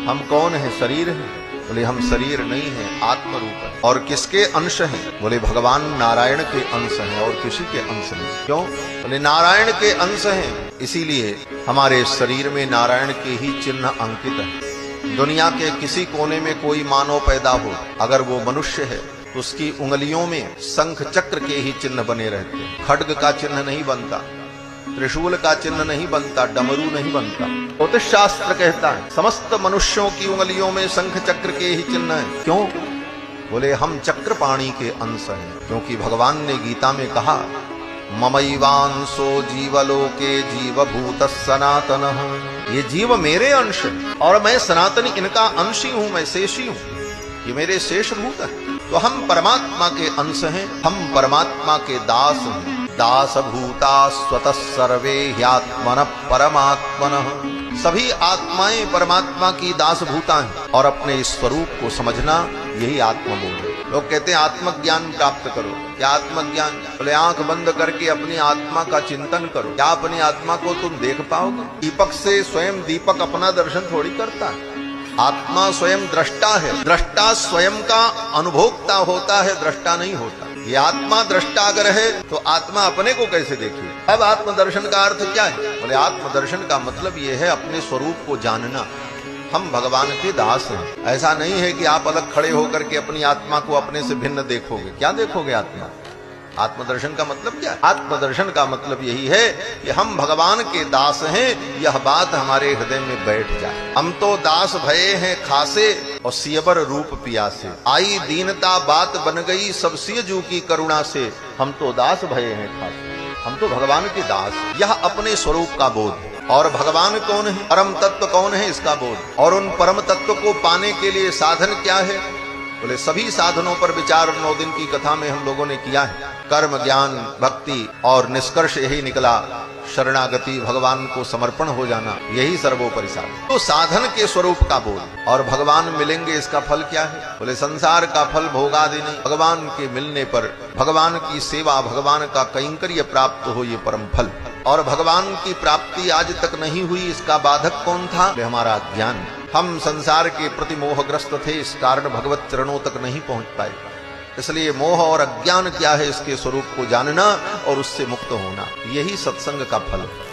हम कौन है? शरीर है? बोले हम शरीर नहीं है, आत्म रूप है। और किसके अंश हैं? बोले भगवान नारायण के अंश हैं और किसी के अंश नहीं। क्यों? बोले नारायण के अंश हैं, इसीलिए हमारे शरीर में नारायण के ही चिन्ह अंकित है। दुनिया के किसी कोने में कोई मानव पैदा हो, अगर वो मनुष्य है तो उसकी उंगलियों में शंख चक्र के ही चिन्ह बने रहते हैं। खड्ग का चिन्ह नहीं बनता, त्रिशूल का चिन्ह नहीं बनता, डमरू नहीं बनता। ज्योतिष शास्त्र कहता है समस्त मनुष्यों की उंगलियों में शंख चक्र के ही चिन्ह है। क्यों? बोले हम चक्रपाणी के अंश हैं, क्योंकि भगवान ने गीता में कहा ममैवांशो जीवलोके जीवभूत सनातन। ये जीव मेरे अंश है और मैं सनातनी, इनका अंश ही हूं, मैं शेषी हूं, ये मेरे शेष भूत है। तो हम परमात्मा के अंश हैं, हम परमात्मा के दास हैं। दास भूता स्वतः सर्वे ह्यात्मन परमात्मन। सभी आत्माएं परमात्मा की दास भूता हैं और अपने इस स्वरूप को समझना यही आत्मबोध है। लोग कहते हैं आत्मज्ञान प्राप्त करो। क्या आत्मज्ञान? बोले आंख बंद करके अपनी आत्मा का चिंतन करो। क्या अपनी आत्मा को तुम देख पाओगे? दीपक से स्वयं दीपक अपना दर्शन थोड़ी करता है। आत्मा स्वयं दृष्टा है, दृष्टा स्वयं का अनुभोक्ता होता है, दृष्टा नहीं होता। ये आत्मा दृष्टा अगर है तो आत्मा अपने को कैसे देखे? अब आत्मदर्शन का अर्थ क्या है? बोले आत्मदर्शन का मतलब ये है अपने स्वरूप को जानना। हम भगवान के दास हैं। ऐसा नहीं है कि आप अलग खड़े होकर के अपनी आत्मा को अपने से भिन्न देखोगे। क्या देखोगे आत्मा? आत्मदर्शन का मतलब क्या है? आत्मदर्शन का मतलब यही है कि हम भगवान के दास हैं, यह बात हमारे हृदय में बैठ जाए। हम तो दास भये हैं खासे और सियबर रूप पियासे। आई दीनता बात बन गई सब सियजू की करुणा से। हम तो दास भये हैं खासे, हम तो भगवान के दास। यह अपने स्वरूप का बोध। और भगवान कौन है, परम तत्व कौन है, इसका बोध। और उन परम तत्व को पाने के लिए साधन क्या है? बोले सभी साधनों पर विचार 9 दिन की कथा में हम लोगों ने किया है। कर्म, ज्ञान, भक्ति और निष्कर्ष यही निकला, शरणागति, भगवान को समर्पण हो जाना, यही सर्वोपरि साधन। तो साधन के स्वरूप का बोध। और भगवान मिलेंगे, इसका फल क्या है? बोले संसार का फल भोगादि नहीं, भगवान के मिलने पर भगवान की सेवा, भगवान का कैंकर्य प्राप्त हो, ये परम फल। और भगवान की प्राप्ति आज तक नहीं हुई, इसका बाधक कौन था? हमारा ज्ञान। हम संसार के प्रति मोहग्रस्त थे, इस कारण भगवत चरणों तक नहीं पहुंच पाए। इसलिए मोह और अज्ञान क्या है, इसके स्वरूप को जानना और उससे मुक्त होना, यही सत्संग का फल है।